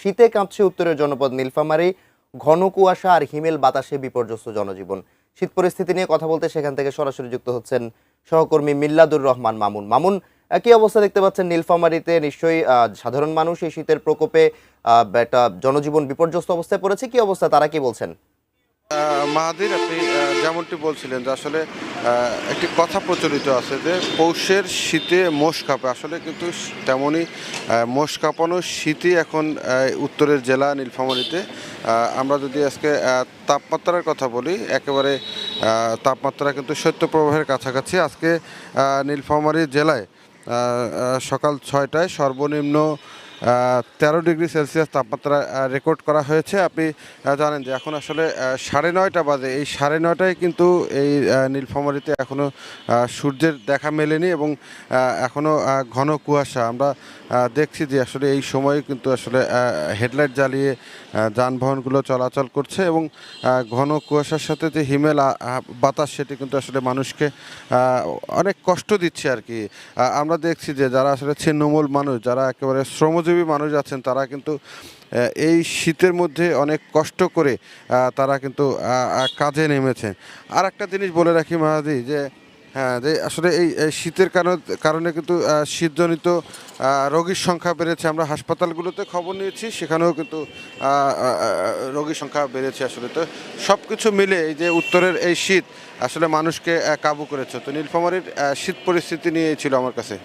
শীতে কাঁপছে উত্তরের জনপদ নীলফামারী। ঘন কুয়াশা আর হিমেল বাতাসে বিপর্যস্ত জনজীবন। শীত পরিস্থিতি নিয়ে কথা বলতে সেখান থেকে সরাসরি যুক্ত হচ্ছেন সহকর্মী মিল্লাদুর রহমান মামুন। মামুন, কি অবস্থা দেখতে পাচ্ছেন নীলফামারীতে? নিশ্চয়ই সাধারণ মানুষ এই শীতের প্রকোপে একটা জনজীবন বিপর্যস্ত অবস্থায় পড়েছে। কি অবস্থা, তারা কি বলছেন? মাহাদির, আপনি যেমনটি বলছিলেন যে আসলে একটি কথা প্রচলিত আছে যে পৌষের শীতে মোষ কাঁপে। আসলে কিন্তু তেমনই মোষ কাঁপানো শীতই এখন উত্তরের জেলা নীলফামারীতে। আমরা যদি আজকে তাপমাত্রার কথা বলি, একেবারে তাপমাত্রা কিন্তু শৈত্যপ্রবাহের কাছাকাছি। আজকে নীলফামারী জেলায় সকাল 6টায় সর্বনিম্ন 13 ডিগ্রি সেলসিয়াস তাপমাত্রা রেকর্ড করা হয়েছে। আপনি জানেন যে এখন আসলে 9:30 বাজে। এই 9:30টায় কিন্তু এই নীলফামারীতে এখনও সূর্যের দেখা মেলেনি এবং এখনও ঘন কুয়াশা। আমরা দেখছি যে আসলে এই সময়ে কিন্তু আসলে হেডলাইট জ্বালিয়ে যানবাহনগুলো চলাচল করছে এবং ঘন কুয়াশার সাথে যে হিমেল বাতাস, সেটি কিন্তু আসলে মানুষকে অনেক কষ্ট দিচ্ছে আর কি। আমরা দেখছি যে যারা আসলে ছিন্নমূল মানুষ, যারা একেবারে শ্রমজীবী মানুষ আছেন, তারা কিন্তু এই শীতের মধ্যে অনেক কষ্ট করে তারা কিন্তু কাজে নেমেছেন। আর একটা জিনিস বলে রাখি মাহাদি, যে হ্যাঁ, যে আসলে এই শীতের কারণে কিন্তু শীতজনিত রোগীর সংখ্যা বেড়েছে। আমরা হাসপাতালগুলোতে খবর নিয়েছি, সেখানেও কিন্তু রোগীর সংখ্যা বেড়েছে। আসলে তো সব কিছু মিলে এই যে উত্তরের এই শীত আসলে মানুষকে কাবু করেছে। তো নীলফামারীর শীত পরিস্থিতি নিয়ে ছিল আমার কাছে।